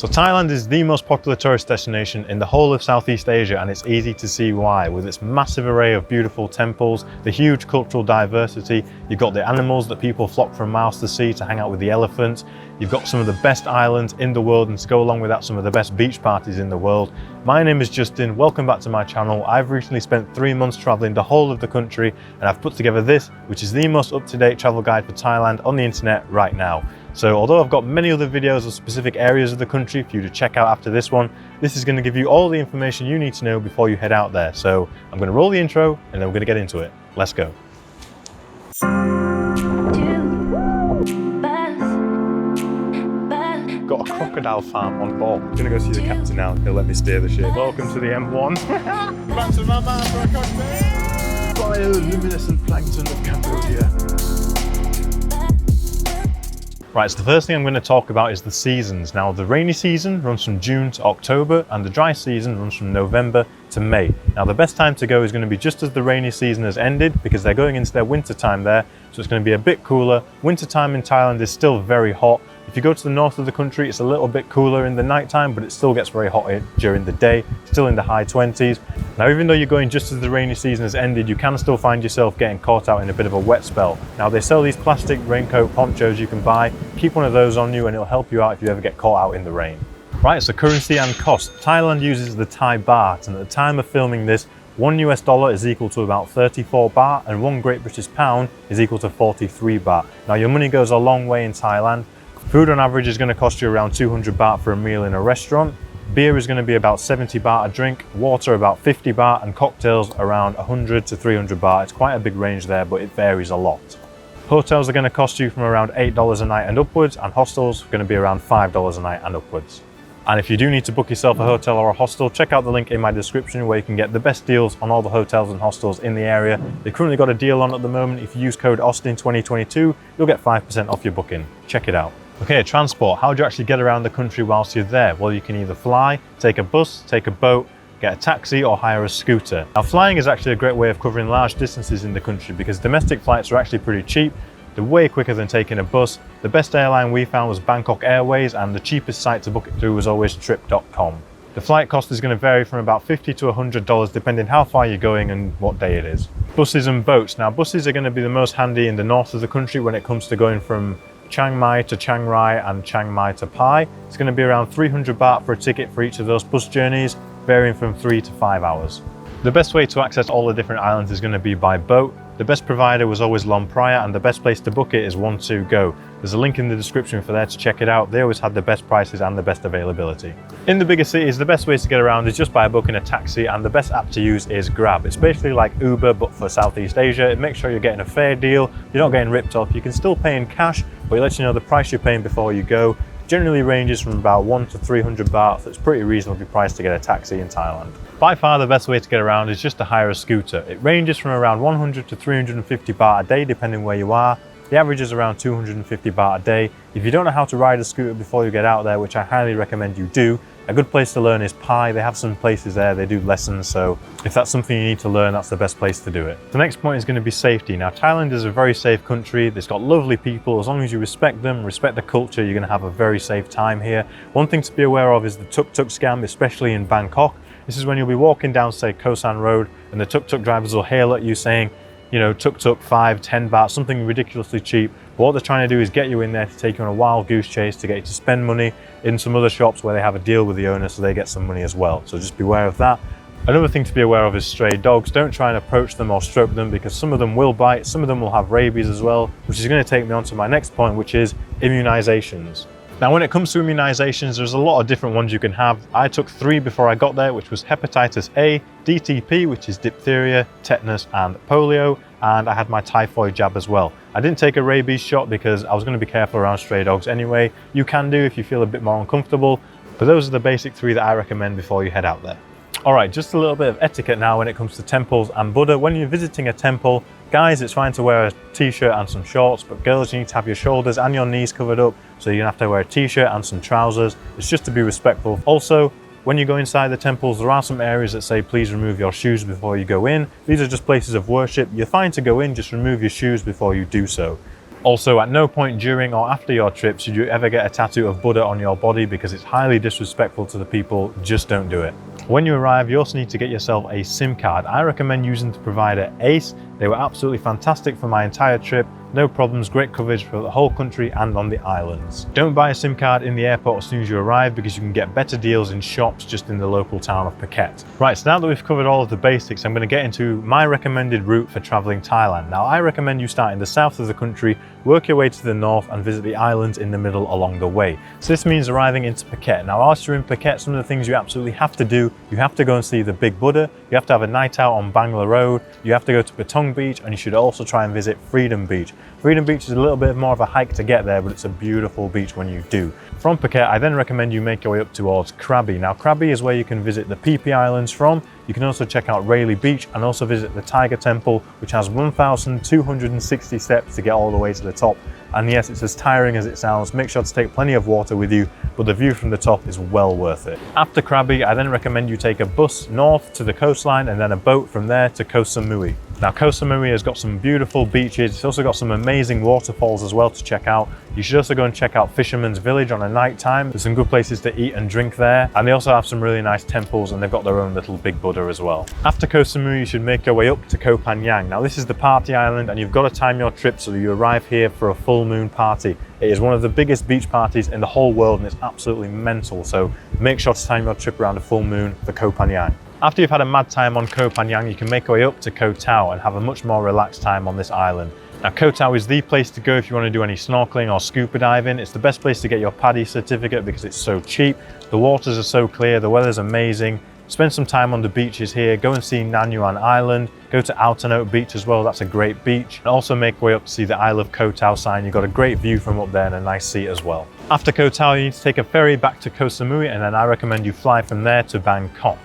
So Thailand is the most popular tourist destination in the whole of Southeast Asia, and it's easy to see why. With its massive array of beautiful temples, the huge cultural diversity, you've got the animals that people flock from miles to see to hang out with the elephants, you've got some of the best islands in the world, and to go along with that, some of the best beach parties in the world. My name is Justin, welcome back to my channel. I've recently spent 3 months traveling the whole of the country, and I've put together this, which is the most up-to-date travel guide for Thailand on the internet right now. So although I've got many other videos of specific areas of the country for you to check out after this one, this is going to give you all the information you need to know before you head out there. So I'm going to roll the intro and then we're going to get into it. Let's go. Got a crocodile farm on board. I'm going to go see the captain now. He'll let me steer the ship. Welcome to the M1. Back to my man for a cocktail. Bioluminescent plankton of Cambodia. Right, so the first thing I'm going to talk about is the seasons. Now, the rainy season runs from June to October, and the dry season runs from November to May. Now, the best time to go is going to be just as the rainy season has ended, because they're going into their winter time there, so it's going to be a bit cooler. Winter time in Thailand is still very hot. If you go to the north of the country, it's a little bit cooler in the night time, but it still gets very hot during the day, still in the high 20s. Now, even though you're going just as the rainy season has ended, you can still find yourself getting caught out in a bit of a wet spell. Now, they sell these plastic raincoat ponchos you can buy. Keep one of those on you and it'll help you out if you ever get caught out in the rain. Right, so currency and cost. Thailand uses the Thai baht, and at the time of filming this, $1 is equal to about 34 baht, and 1 Great British pound is equal to 43 baht. Now, your money goes a long way in Thailand. Food on average is going to cost you around 200 baht for a meal in a restaurant. Beer is going to be about 70 baht a drink, water about 50 baht, and cocktails around 100 to 300 baht. It's quite a big range there, but it varies a lot. Hotels are going to cost you from around $8 a night and upwards, and hostels are going to be around $5 a night and upwards. And if you do need to book yourself a hotel or a hostel, check out the link in my description where you can get the best deals on all the hotels and hostels in the area. They've currently got a deal on at the moment. If you use code AUSTIN2022, you'll get 5% off your booking. Check it out. Okay, transport. How do you actually get around the country whilst you're there? Well, you can either fly, take a bus, take a boat, get a taxi, or hire a scooter. Now, flying is actually a great way of covering large distances in the country because domestic flights are actually pretty cheap. They're way quicker than taking a bus. The best airline we found was Bangkok Airways, and the cheapest site to book it through was always trip.com. The flight cost is going to vary from about $50 to $100 depending how far you're going and what day it is. Buses and boats. Now, buses are going to be the most handy in the north of the country when it comes to going from Chiang Mai to Chiang Rai and Chiang Mai to Pai. It's going to be around 300 baht for a ticket for each of those bus journeys, varying from 3 to 5 hours. The best way to access all the different islands is going to be by boat. The best provider was always Lon Prior, and the best place to book it is 1-2-Go. There's a link in the description for there to check it out. They always had the best prices and the best availability. In the bigger cities, the best ways to get around is just by booking a taxi, and the best app to use is Grab. It's basically like Uber, but for Southeast Asia. It makes sure you're getting a fair deal, you're not getting ripped off. You can still pay in cash, but it lets you know the price you're paying before you go. Generally ranges from about 1 to 300 baht, so it's pretty reasonably priced to get a taxi in Thailand. By far the best way to get around is just to hire a scooter. It ranges from around 100 to 350 baht a day depending where you are. The average is around 250 baht a day. If you don't know how to ride a scooter before you get out there, which I highly recommend you do, a good place to learn is Pai. They have some places there, they do lessons, so if that's something you need to learn, that's the best place to do it. The next point is going to be safety. Now, Thailand is a very safe country. It's got lovely people. As long as you respect them, respect the culture, you're going to have a very safe time here. One thing to be aware of is the tuk-tuk scam, especially in Bangkok. This is when you'll be walking down, say, Koh Samui Road, and the tuk-tuk drivers will hail at you saying, you know, tuk-tuk 5, 10 baht, something ridiculously cheap. But what they're trying to do is get you in there to take you on a wild goose chase to get you to spend money in some other shops where they have a deal with the owner so they get some money as well. So just beware of that. Another thing to be aware of is stray dogs. Don't try and approach them or stroke them because some of them will bite, some of them will have rabies as well, which is going to take me on to my next point, which is immunisations. Now, when it comes to immunisations, there's a lot of different ones you can have. I took 3 before I got there, which was hepatitis A, DTP, which is diphtheria, tetanus and polio, and I had my typhoid jab as well. I didn't take a rabies shot because I was going to be careful around stray dogs anyway. You can do if you feel a bit more uncomfortable, but those are the basic 3 that I recommend before you head out there. Alright, just a little bit of etiquette now when it comes to temples and Buddha. When you're visiting a temple, guys, it's fine to wear a t-shirt and some shorts, but girls, you need to have your shoulders and your knees covered up, so you're gonna have to wear a t-shirt and some trousers. It's just to be respectful. Also, when you go inside the temples, there are some areas that say please remove your shoes before you go in. These are just places of worship. You're fine to go in, just remove your shoes before you do so. Also, at no point during or after your trip should you ever get a tattoo of Buddha on your body because it's highly disrespectful to the people. Just don't do it. When you arrive, you also need to get yourself a SIM card. I recommend using the provider Ace. They were absolutely fantastic for my entire trip. No problems, great coverage for the whole country and on the islands. Don't buy a SIM card in the airport as soon as you arrive because you can get better deals in shops just in the local town of Phuket. Right, so now that we've covered all of the basics, I'm going to get into my recommended route for traveling Thailand. Now, I recommend you start in the south of the country, work your way to the north and visit the islands in the middle along the way. So this means arriving into Phuket. Now, whilst you're in Phuket, some of the things you absolutely have to do, you have to go and see the Big Buddha, you have to have a night out on Bangla Road, you have to go to Patong Beach, and you should also try and visit Freedom Beach. Freedom Beach is a little bit more of a hike to get there, but it's a beautiful beach when you do. From Phuket, I then recommend you make your way up towards Krabi. Now, Krabi is where you can visit the Phi Phi Islands from. You can also check out Railay Beach and also visit the Tiger Temple, which has 1,260 steps to get all the way to the top. And yes, it's as tiring as it sounds. Make sure to take plenty of water with you, but the view from the top is well worth it. After Krabi, I then recommend you take a bus north to the coastline and then a boat from there to Koh Samui. Now, Koh Samui has got some beautiful beaches. It's also got some amazing waterfalls as well to check out. You should also go and check out Fisherman's Village on a night time. There's some good places to eat and drink there. And they also have some really nice temples and they've got their own little Big Buddha as well. After Koh Samui, you should make your way up to Koh Phagnan. Now, this is the party island and you've got to time your trip so that you arrive here for a full moon party. It is one of the biggest beach parties in the whole world and it's absolutely mental. So make sure to time your trip around a full moon for Koh Phagnan. After you've had a mad time on Koh Phagnan, you can make your way up to Koh Tao and have a much more relaxed time on this island. Now, Koh Tao is the place to go if you want to do any snorkeling or scuba diving. It's the best place to get your PADI certificate because it's so cheap. The waters are so clear, the weather's amazing. Spend some time on the beaches here, go and see Nanyuan Island, go to Altanote Beach as well, that's a great beach. And also make your way up to see the Isle of Koh Tao sign. You've got a great view from up there and a nice seat as well. After Koh Tao, you need to take a ferry back to Koh Samui and then I recommend you fly from there to Bangkok.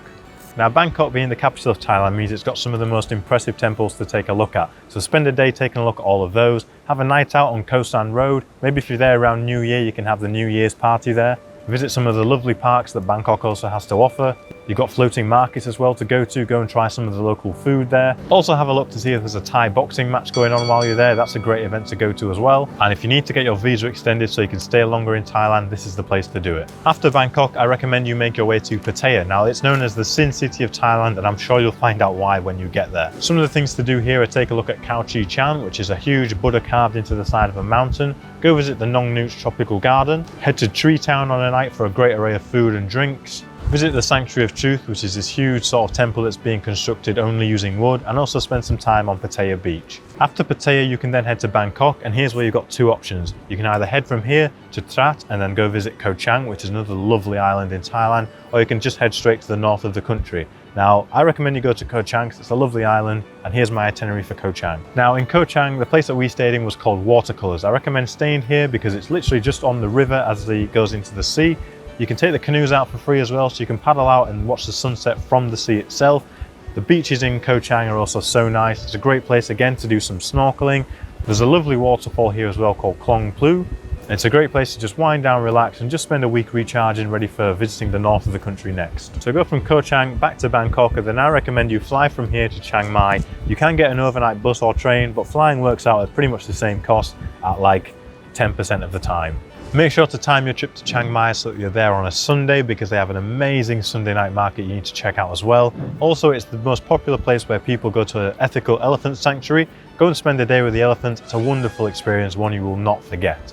Now, Bangkok being the capital of Thailand means it's got some of the most impressive temples to take a look at. So spend a day taking a look at all of those. Have a night out on Koh San Road. Maybe if you're there around New Year, you can have the New Year's party there. Visit some of the lovely parks that Bangkok also has to offer. You've got floating markets as well to go to. Go and try some of the local food there. Also have a look to see if there's a Thai boxing match going on while you're there. That's a great event to go to as well. And if you need to get your visa extended so you can stay longer in Thailand, this is the place to do it. After Bangkok, I recommend you make your way to Pattaya. Now, it's known as the Sin City of Thailand, and I'm sure you'll find out why when you get there. Some of the things to do here are take a look at Khao Chi Chan, which is a huge Buddha carved into the side of a mountain. Go visit the Nong Nooch Tropical Garden. Head to Tree Town on a night for a great array of food and drinks. Visit the Sanctuary of Truth, which is this huge sort of temple that's being constructed only using wood, and also spend some time on Pattaya Beach. After Pattaya, you can then head to Bangkok, and here's where you've got two options. You can either head from here to Trat and then go visit Koh Chang, which is another lovely island in Thailand, or you can just head straight to the north of the country. Now, I recommend you go to Koh Chang because it's a lovely island, and here's my itinerary for Koh Chang. Now, in Koh Chang, the place that we stayed in was called Watercolors. I recommend staying here because it's literally just on the river as it goes into the sea. You can take the canoes out for free as well, so you can paddle out and watch the sunset from the sea itself. The beaches in Koh Chang are also so nice. It's a great place again to do some snorkeling. There's a lovely waterfall here as well called Klong Plu. It's a great place to just wind down, relax, and just spend a week recharging, ready for visiting the north of the country next. So go from Koh Chang back to Bangkok, and then I recommend you fly from here to Chiang Mai. You can get an overnight bus or train, but flying works out at pretty much the same cost at like 10% of the time. Make sure to time your trip to Chiang Mai so that you're there on a Sunday because they have an amazing Sunday night market you need to check out as well. Also, it's the most popular place where people go to an ethical elephant sanctuary. Go and spend a day with the elephants. It's a wonderful experience, one you will not forget.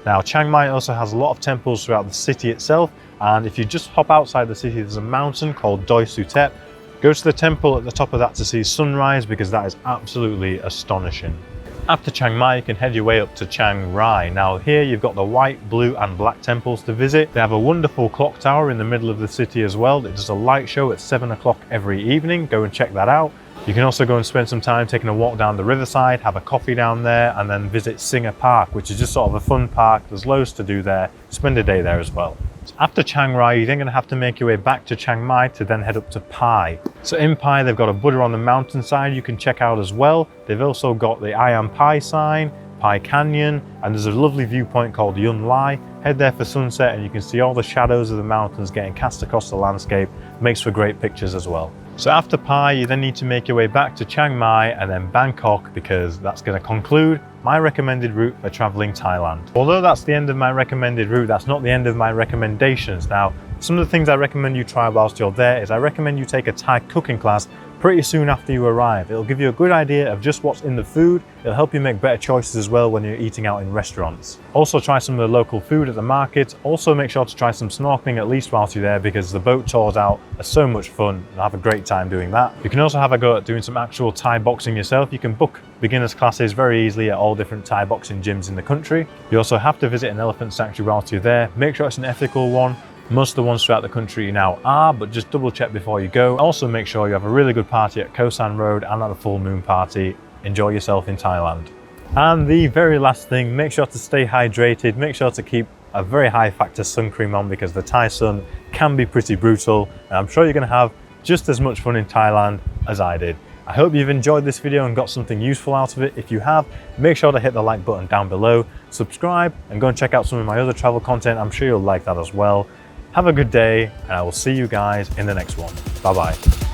Now, Chiang Mai also has a lot of temples throughout the city itself, and if you just hop outside the city, there's a mountain called Doi Suthep. Go to the temple at the top of that to see sunrise because that is absolutely astonishing. After Chiang Mai, you can head your way up to Chiang Rai. Now here you've got the white, blue and black temples to visit. They have a wonderful clock tower in the middle of the city as well. It does a light show at 7 o'clock every evening. Go and check that out. You can also go and spend some time taking a walk down the riverside, have a coffee down there, and then visit Singer Park, which is just sort of a fun park. There's loads to do there. Spend a day there as well. After Chiang Rai, you're then going to have to make your way back to Chiang Mai to then head up to Pai. So in Pai, they've got a Buddha on the mountainside you can check out as well. They've also got the I Am Pai sign, Pai Canyon, and there's a lovely viewpoint called Yun Lai. Head there for sunset and you can see all the shadows of the mountains getting cast across the landscape. Makes for great pictures as well. So after Pai, you then need to make your way back to Chiang Mai and then Bangkok, because that's going to conclude my recommended route for traveling Thailand. Although that's the end of my recommended route, that's not the end of my recommendations. Now, some of the things I recommend you try whilst you're there is I recommend you take a Thai cooking class pretty soon after you arrive. It'll give you a good idea of just what's in the food. It'll help you make better choices as well when you're eating out in restaurants. Also try some of the local food at the market. Also make sure to try some snorkeling at least whilst you're there, because the boat tours out are so much fun. You'll have a great time doing that. You can also have a go at doing some actual Thai boxing yourself. You can book beginners classes very easily at all different Thai boxing gyms in the country. You also have to visit an elephant sanctuary whilst you're there. Make sure it's an ethical one. Most of the ones throughout the country now are, but just double check before you go. Also make sure you have a really good party at Koh San Road and at the full moon party. Enjoy yourself in Thailand. And the very last thing, make sure to stay hydrated. Make sure to keep a very high factor sun cream on, because the Thai sun can be pretty brutal. And I'm sure you're going to have just as much fun in Thailand as I did. I hope you've enjoyed this video and got something useful out of it. If you have, make sure to hit the like button down below, subscribe, and go and check out some of my other travel content. I'm sure you'll like that as well. Have a good day, and I will see you guys in the next one. Bye bye.